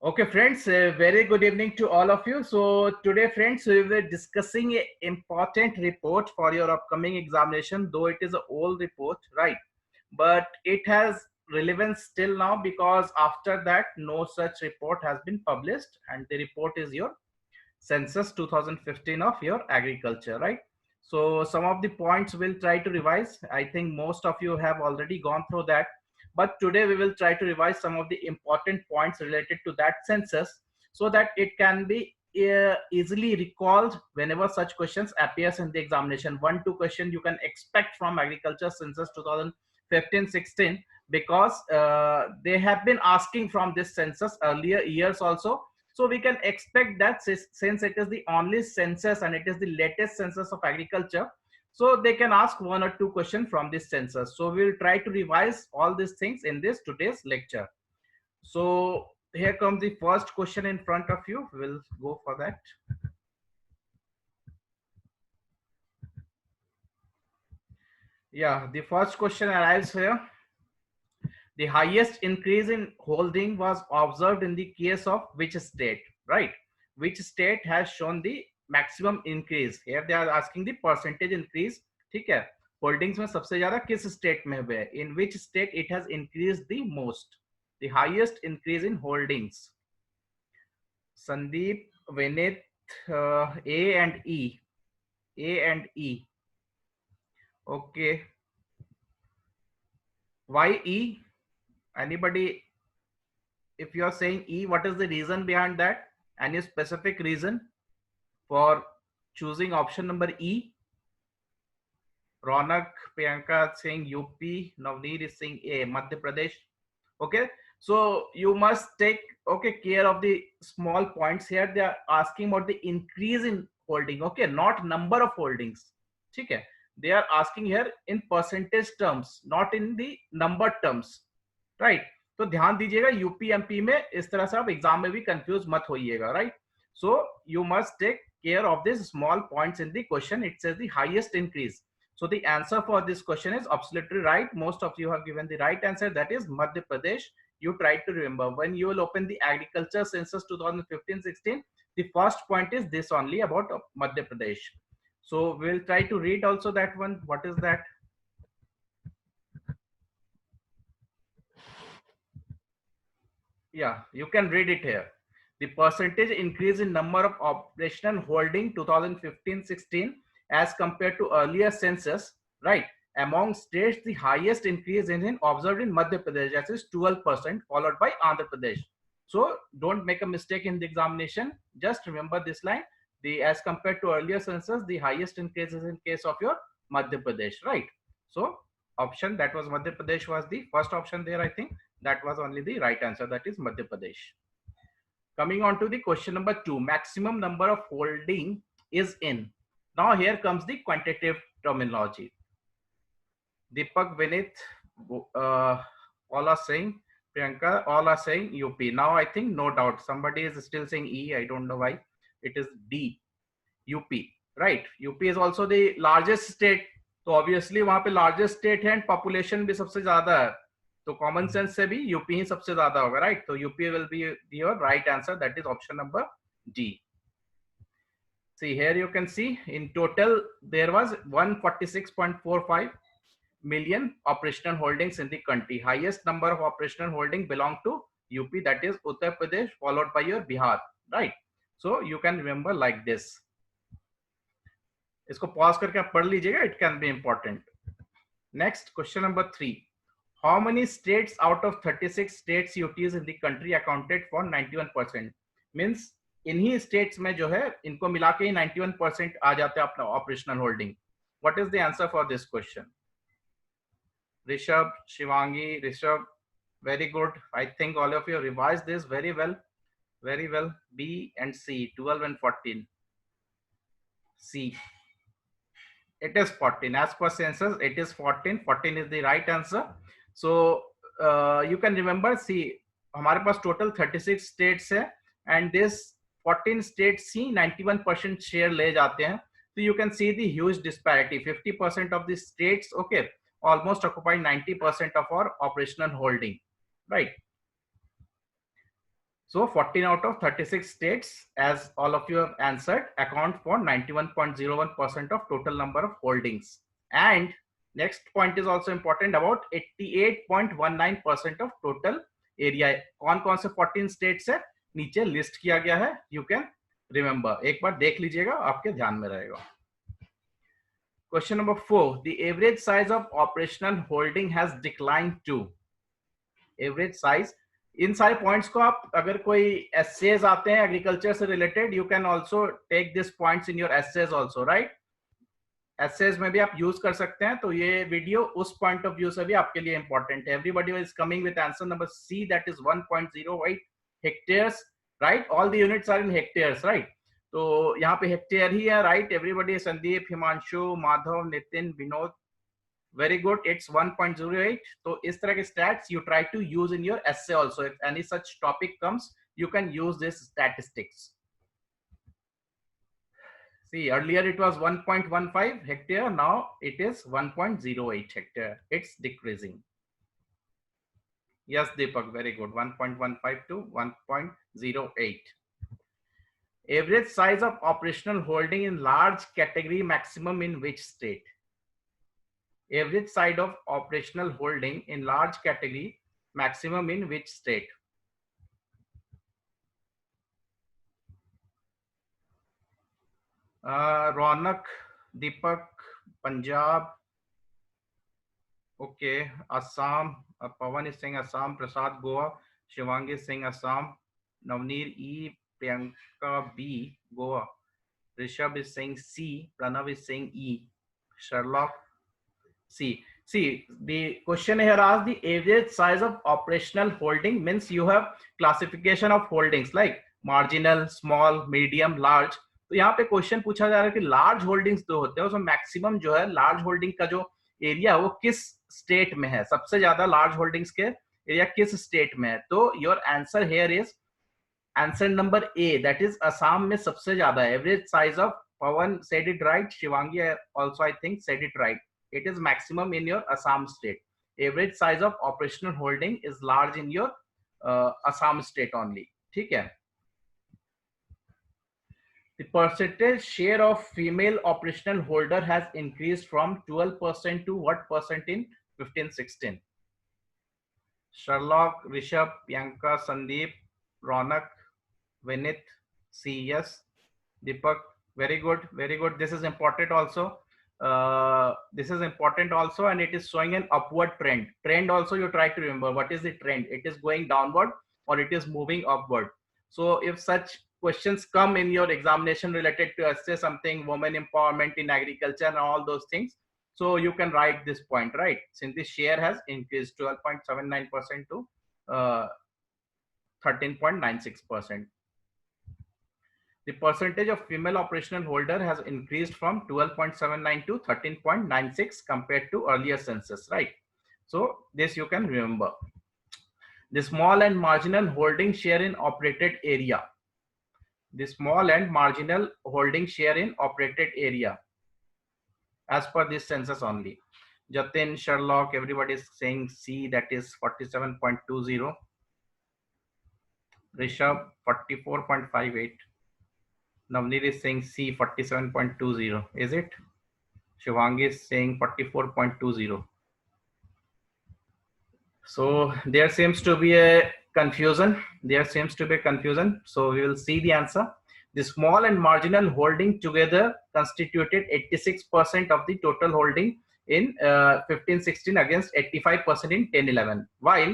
Okay, friends, very good evening to all of you. So today, friends, we will be discussing a important report for your upcoming examination, though it is an old report, right? But it has relevance still now because after that, no such report has been published, and the report is your census 2015 of your agriculture, right? So some of the points we'll try to revise. I think most of you have already gone through that, but today we will try to revise some of the important points related to that census so that it can be easily recalled whenever such questions appears in the examination. 1 2 question you can expect from agriculture census 2015-16 because they have been asking from this census earlier years also. So we can expect that since it is the only census and it is the latest census of agriculture, so they can ask 1 or 2 questions from this census. So we'll try to revise all these things in this today's lecture. So here comes the first question in front of you. We'll go for that. Yeah, the first question arrives here. The highest increase in holding was observed in the case of which state, right? Which state has shown the maximum increase? Here they are asking the percentage increase. ठीक है, holdings में सबसे ज्यादा किस state में हुए? In which state it has increase the most, the highest increase in holdings? Sandeep, Vineet, A and E, A and E. Okay, why E? Anybody, if you are saying E, what is the reason behind that? Any specific reason for choosing option number E? Ronak, Priyanka saying UP, Navneet is saying A, Madhya Pradesh. Okay, so you must take care of the small points here. They are asking about the increase in holding, okay, not number of holdings. Okay, they are asking here in percentage terms, not in the number terms, right? तो ध्यान दीजिएगा, UP MP में इस तरह से आप exam में भी कंफ्यूज मत होइएगा, right? So you must take care of these small points in the question. It says the highest increase. So the answer for this question is absolutely right. Most of you have given the right answer. That is Madhya Pradesh. You try to remember when you will open the agriculture census 2015-16. The first point is this only about Madhya Pradesh. So we'll try to read also that one. What is that? Yeah, you can read it here. The percentage increase in number of operational holding 2015-16 as compared to earlier census, right? Among states, the highest increase is observed in Madhya Pradesh, that is 12%, followed by Andhra Pradesh. So don't make a mistake in the examination. Just remember this line. The as compared to earlier census, the highest increase is in case of your Madhya Pradesh, right? So option that was Madhya Pradesh was the first option there, I think. That was only the right answer, that is Madhya Pradesh. Coming on to the question number 2, maximum number of holding is in. Now here comes the quantitative terminology. Deepak, Vinith, all are saying, Priyanka, all are saying UP. Now I think no doubt somebody is still saying E. I don't know why. It is D, UP, right? UP is also the largest state. तो obviously वहां पे largest state है and population भी सबसे ज्यादा है, तो common sense से भी यूपी ही सबसे ज्यादा होगा, राइट? तो UP will be your right answer, that is option number D. See here you can see in total there was 146.45 million operational holdings in the country. Highest number of operational holding belong to UP, that is Uttar Pradesh, followed by your Bihar, right? So you can remember like this. इसको pause करके आप पढ़ लीजिएगा, it can be important. Next question number 3. How many states out of 36 states UTs in the country accounted for 91%? Means इन्हीं states में जो है इनको मिला के ही 91% आ जाते हैं अपना operational holding. What is the answer for this question? Rishabh, Shivangi, Rishabh, very good. I think all of you revised this very well, very well. B and C, 12 and 14. C, it is 14 as per census. It is 14. 14 is the right answer. So you can remember, see हमारे पास total 36 states है and this 14 states he 91% share ले जाते हैं. So you can see the huge disparity. 50% of the states, okay, almost occupy 90% of our operational holding, right? So 14 out of 36 states, as all of you have answered, account for 91.01% of total number of holdings. And next point is also important, about 88.19% of total area. कौन कौन से 14 states है नीचे list किया गया है, you can remember, एक बार देख लीजिएगा, आपके ध्यान में रहेगा. Question number 4, the average size of operational holding has declined to. Average size, इन सारे पॉइंट्स को आप अगर कोई एसेज आते हैं एग्रीकल्चर से related, you can also take this points in your essays also, right. Essays में भी आप यूज कर सकते हैं. तो ये वीडियो उस पॉइंट ऑफ व्यू से भी आपके लिए इंपॉर्टेंट है. Everybody is coming with answer number C, that is 1.08 hectares, right. All the units are in hectares, right. तो यहाँ पे हेक्टेयर ही है, right. Everybody, Sandeep, Himanshu, Madhav, Nitin, Vinod, very good, it's 1.08. So इस तरह के stats you try to use in your essay also. If any such topic comes, you can use this statistics. See, earlier it was 1.15 hectare, now it is 1.08 hectare. It's decreasing. Yes, Deepak, very good. 1.15 to 1.08. Average size of operational holding in large category maximum in which state? Average size of operational holding in large category maximum in which state? Ronak, Deepak, Punjab, okay, Assam, Pawan is saying Assam, Prasad Goa, Shivangi is saying Assam, Navneer E, Priyanka B, Goa, Rishabh is saying C, Pranav is saying E, Sherlock C. See, the question here asks the average size of operational holding, means you have classification of holdings like marginal, small, medium, large. तो यहाँ पे question पूछा जा रहा है कि large holdings दो होते हैं, उसमें मैक्सिमम जो है लार्ज होल्डिंग का जो एरिया है वो किस स्टेट में है, सबसे ज्यादा लार्ज होल्डिंग्स के एरिया किस स्टेट में है. तो your answer here is answer number A, that is Assam में सबसे ज्यादा है. Average size of, Pawan said it right, Shivangi also I think said it right. It is maximum in your Assam state. Average size of operational holding is large in your Assam state only. ठीक है. The percentage share of female operational holder has increased from 12% to what percent in 15-16? Sherlock, Rishabh, Priyanka, Sandeep, Ronak, Vinit, C. Yes. Deepak, very good, very good. This is important also. This is important also, and it is showing an upward trend also. You try to remember what is the trend. It is going downward or it is moving upward. So if such questions come in your examination related to say something women empowerment in agriculture and all those things, so you can write this point, right? Since the share has increased 12.79% to 13.96%. The percentage of female operational holder has increased from 12.79 to 13.96 compared to earlier census, right? So this you can remember. The small and marginal holding share in operated area. The small and marginal holding share in operated area as per this census only. Jatin, Sherlock, everybody is saying C, that is 47.20. Rishabh, 44.58. Navneer is saying C, 47.20. Is it? Shivangi is saying 44.20. So there seems to be a confusion. There seems to be a confusion. So we will see the answer. The small and marginal holding together constituted 86% of the total holding in 15-16 against 85% in 10-11. While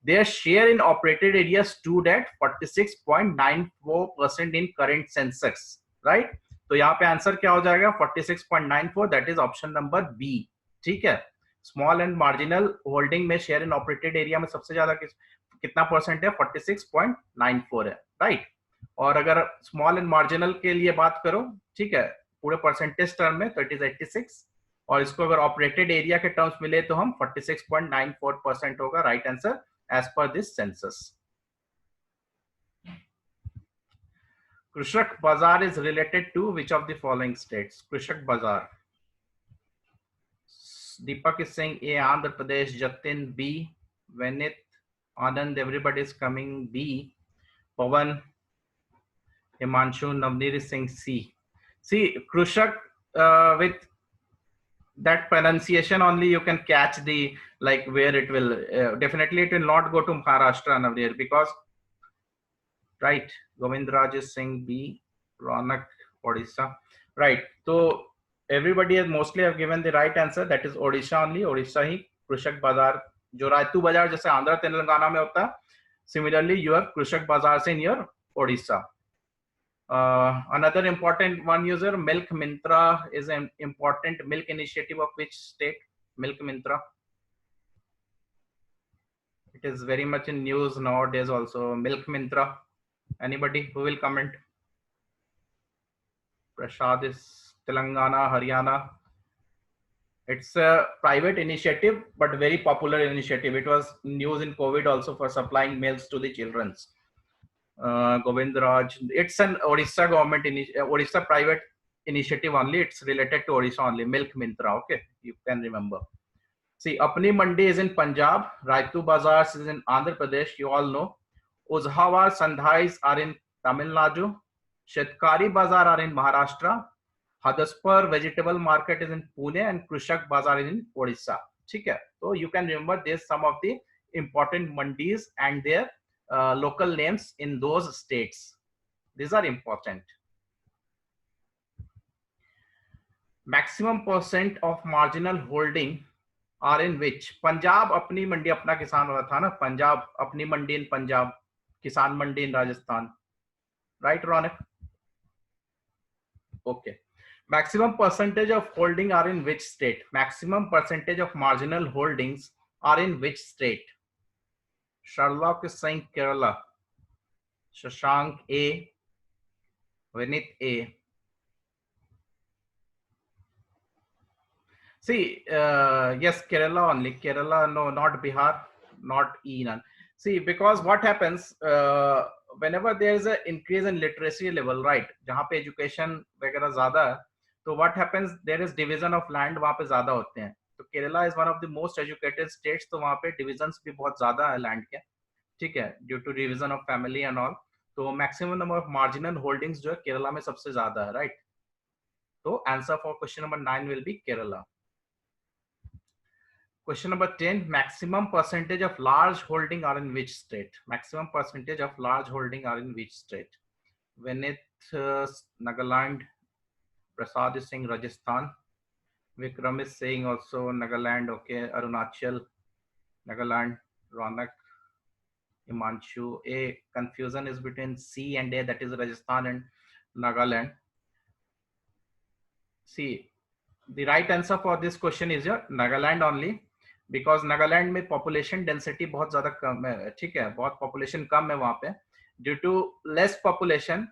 their share in operated area stood at 46.94% in current census, right? तो यहाँ पे answer क्या हो जाएगा 46.94, that is option number B. ठीक है. Small and marginal holding में share in operated area में सबसे ज्यादा कितना परसेंट है 46.94 है, राइट. और अगर स्मॉल एंड मार्जिनल के लिए बात करो, ठीक है, पूरे परसेंटेज टर्म में तो इट इज 86, और इसको अगर ऑपरेटेड एरिया के टर्म्स मिले तो हम 46.94% होगा right answer as per this census. Krishak Bazar is related to which of the following states? Krishak Bazar. Deepak is saying A, Andhra Pradesh. Jatin B, Vinit, Anand, everybody is coming B. Pavan, Himanshu, Navneet is saying C. See, Krushak, with that pronunciation only you can catch the like where it will. Definitely, it will not go to Maharashtra, Navneet, because right. Govindraj is saying B. Ronak, Odisha. Right. So everybody has mostly have given the right answer. That is Odisha only. Odisha ही कृषक बाजार जो रायतू बाजार जैसे आंध्र तेलंगाना में होता है. Similarly, you have कृषक बाजार in your Odisha. Another important one user, Milk Mintra is an important milk initiative of which state? Milk Mintra. It is very much in news nowadays also. Milk Mintra. Anybody who will comment? Prashad is Telangana, Haryana. It's a private initiative, but very popular initiative. It was news in COVID also for supplying meals to the children's. Govind Raj, it's an Odisha government, Odisha private initiative only. It's related to Odisha only. Milk Mintra, okay, you can remember. See, Apni Mandi is in Punjab, Raitu Bazaars is in Andhra Pradesh, you all know. Uzhawa Sandhais are in Tamil Nadu. Shetkari Bazaar are in Maharashtra. Hadaspur vegetable market is in Pune and Krushak Bazaar is in Odisha. Okay? So you can remember there's some of the important mandis and their local names in those states. These are important. Maximum percent of marginal holding are in which? Punjab अपनी मंडी अपना किसान वाला था ना. Punjab अपनी मंडी in Punjab, किसान मंडी in Rajasthan. Right, Ronak? Okay. Maximum percentage of holding are in which state? Maximum percentage of marginal holdings are in which state? Sherlock is saying Kerala. Shashank A. Vinit A. See, yes, Kerala only. Kerala, no, not Bihar, not E. None. See, because what happens whenever there is an increase in literacy level, right? जहाँ पे education वगैरह ज़्यादा है, तो what happens? There is division of land वहाँ पे ज़्यादा होते हैं. तो Kerala is one of the most educated states, तो वहाँ पे divisions भी बहुत ज़्यादा है land के. ठीक है, due to division of family and all. तो maximum number of marginal holdings जो है केरला में सबसे ज़्यादा है, right? तो answer for question number 9 will be Kerala. Question number 10, maximum percentage of large holding are in which state? Maximum percentage of large holding are in which state? Vinith, Nagaland. Prasad is saying Rajasthan. Vikram is saying also Nagaland. Okay, Arunachal, Nagaland, Ronak, Himanshu. A confusion is between C and A, that is Rajasthan and Nagaland. See, the right answer for this question is your Nagaland only. Because Nagaland में population density बहुत ज्यादा कम है. ठीक है, बहुत population कम है वहां पे. Due to less population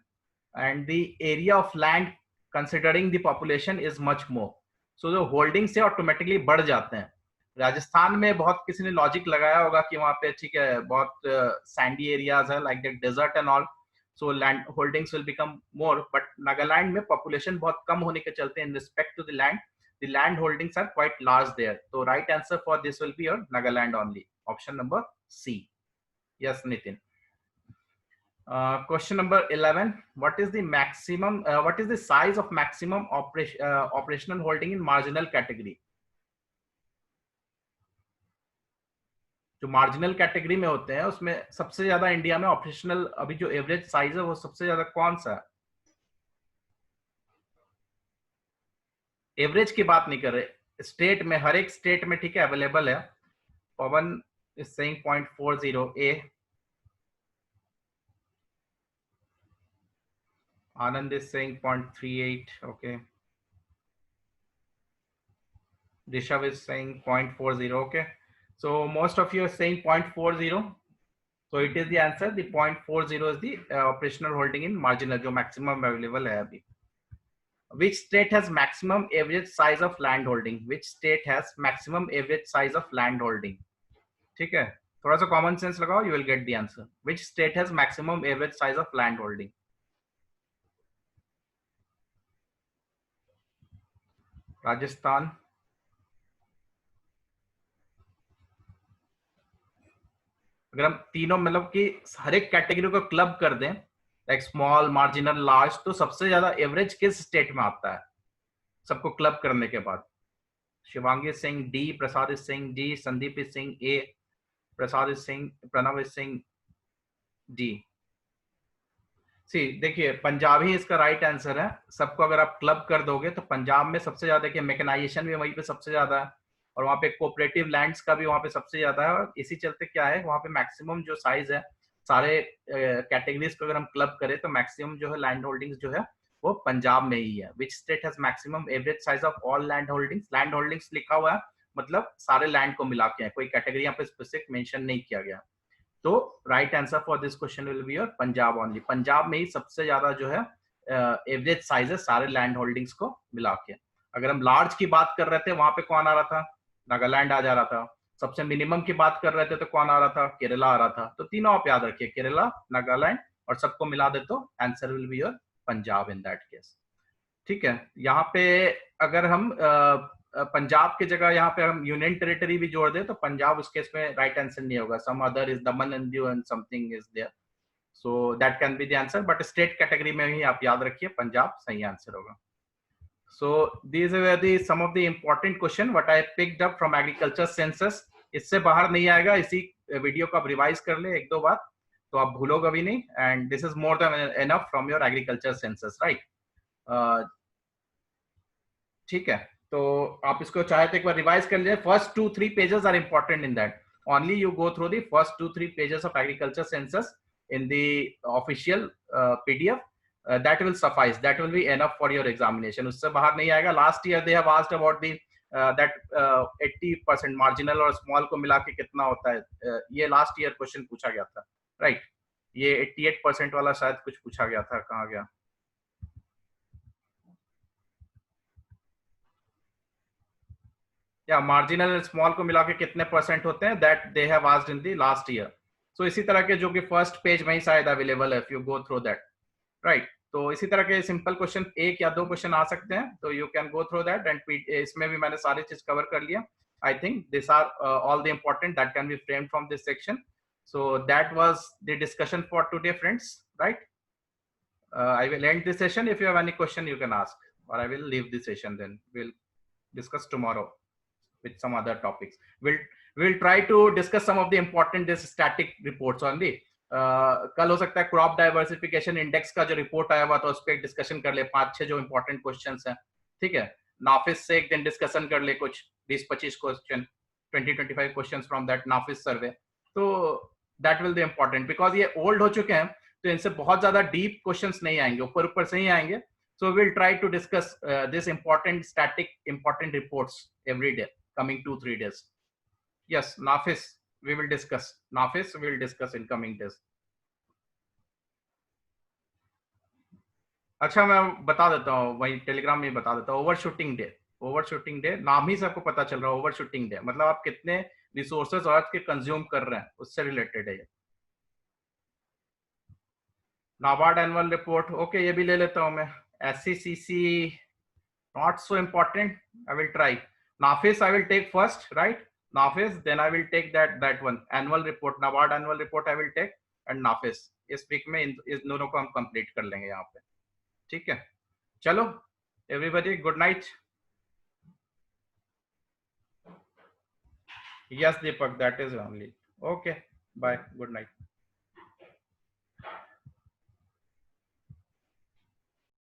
and the area of land considering the population is much more, so जो होल्डिंग से ऑटोमेटिकली बढ़ जाते हैं. राजस्थान में बहुत किसी ने लॉजिक लगाया होगा कि वहां पे ठीक है बहुत सैंडी एरियाज है like the desert and all, so land holdings will become more. But Nagaland में पॉपुलेशन बहुत कम होने के चलते in respect to the land, the land holdings are quite large there. So right answer for this will be your Nagaland only. Option number C. Yes, Nitin. Question number 11. What is the maximum? What is the size of maximum operational holding in marginal category? जो marginal category में होते हैं उसमें सबसे ज्यादा India में operational अभी जो एवरेज साइज है वो सबसे ज्यादा कौन सा है? एवरेज की बात नहीं कर रहे, स्टेट में, हर एक स्टेट में ठीक है अवेलेबल है. Pawan is saying 0.40. Uh Anand is saying 0.38. Okay, Rishabh is saying 0.40. okay, so most of you are saying 0.40, so it is the answer. The 0.40 is the operational holding in marginal जो maximum available है अभी. Which state has maximum average size of land holding? Which state has maximum average size of land holding? ठीक है, थोड़ा सा common sense लगाओ, you will get the answer. Which state has maximum average size of land holding? Rajasthan, अगर हम तीनों मतलब कि हर एक कैटेगरी को क्लब कर दें, लाइक स्मॉल, मार्जिनल, लार्ज, तो सबसे ज्यादा एवरेज किस स्टेट में आता है सबको क्लब करने के बाद? शिवांगी सिंह डी, प्रसाद सिंह डी, संदीप सिंह ए, प्रसाद सिंह, प्रणव सिंह डी। सी देखिए, पंजाब ही इसका राइट आंसर है। सबको अगर आप क्लब कर दोगे तो पंजाब में सबसे ज्यादा, देखिए मैकेनाइजेशन भी वहीं पे सबसे ज्यादा है, और वहाँ पे कोऑपरेटिव लैंड्स का भी वहाँ पे सबसे ज्यादा है। और इसी चलते क्या है, वहाँ पे मैक्सिमम जो साइज है सारे कैटेगरीज को अगर हम क्लब करें तो मैक्सिमम जो है लैंड होल्डिंग्स जो है वो पंजाब में ही है। Which state has maximum average size of all land holdings? Land holdings लिखा हुआ है, मतलब सारे लैंड को मिला के है, कोई कैटेगरी यहाँ पे स्पेसिफिक मेंशन नहीं किया गया। तो right answer for this question will be your Punjab only. Punjab में ही सबसे ज्यादा जो है एवरेज साइज है सारे लैंड होल्डिंग्स को मिला के। अगर हम लार्ज की बात कर रहे थे, वहां पे कौन आ रहा था? नागालैंड आ जा रहा था। सबसे मिनिमम की बात कर रहे थे तो कौन आ रहा था? केरला आ रहा था। तो तीनों आप याद रखिए, केरला, नागालैंड और सबको मिला दे तो answer will be your Punjab in that case. ठीक है, यहाँ पे अगर हम पंजाब की जगह यहाँ पे हम यूनियन टेरिटरी भी जोड़ दें तो पंजाब उस केस में राइट आंसर नहीं होगा। Some other is Daman and Diu and something is there, so that can be the answer, but state category में ही आप याद रखिए पंजाब सही आंसर होगा। So these were the some of the important question what I picked up from agriculture census. इससे बाहर नहीं आएगा, इसी वीडियो को आप रिवाइज कर ले एक दो बार तो आप भूलोगे भी नहीं। And this is more than enough from your agriculture census, right? ठीक है, तो आप इसको चाहे तो एक बार रिवाइज कर लीजिए। First 2-3 pages are important in that, only you go through the first 2-3 pages of agriculture census in the official PDF. That will suffice, that will be enough for your examination. उससे बाहर नहीं आएगा। Last year they have asked about the that 80% marginal और small को मिला के कितना होता है, ये लास्ट ईयर क्वेश्चन पूछा गया था, राइट? ये 88% वाला शायद कुछ पूछा गया था, कहाँ गया? या मार्जिनल एंड स्मॉल को मिला के कितने परसेंट होते हैं, that they have asked in the last year. So इसी तरह के जो कि फर्स्ट पेज में ही शायद अवेलेबल है, if you go through that, right? तो इसी तरह के सिंपल क्वेश्चन एक या दो क्वेश्चन आ सकते हैं, तो you can go through that. And इसमें भी मैंने सारी चीज कवर कर लिया। I think this are all the important that can be framed from this section. So that was the discussion for today friends, right? I will end this session. If you have any question you can ask, or I will leave the session, then we'll discuss tomorrow with some other topics. We'll try to discuss some of the important this static reports only. कल हो सकता है crop diversification index का जो report आया हुआ था उस पर डिस्कशन कर ले, 5-6 जो इंपॉर्टेंट क्वेश्चंस हैं, ठीक है? नाफिस से एक दिन डिस्कशन कर ले, कुछ 20-25 question, 20-25 questions from that Nafis सर्वे। तो that will be important, because ये ओल्ड हो चुके हैं तो इनसे बहुत ज्यादा डीप क्वेश्चंस नहीं आएंगे, ऊपर ऊपर से ही आएंगे। So we'll try to discuss this important static important reports every day coming 2-3 days. Yes, Nafis, we will discuss. Nafis, we will discuss in coming days. अच्छा, मैं बता देता हूँ, वही टेलीग्राम में बता देता हूँ। ओवरशूटिंग डे, ओवरशूटिंग डे नाम ही सबको पता चल रहा है। ओवरशूटिंग डे मतलब आप कितने रिसोर्सेज अर्थ के कंज्यूम कर रहे हैं, उससे रिलेटेड है ये। नाबार्ड एनुअल रिपोर्ट, ओके, ये भी ले लेता हूँ मैं। SCCC not so important, I will try. Nafis I will take first, right? Nafis, then I will take that one annual report, NABARD annual report I will take, and Nafis इस week में इस दोनों को हम complete कर लेंगे यहाँ पे, ठीक है? चलो everybody, good night. Yes Deepak, that is only, okay, bye, good night.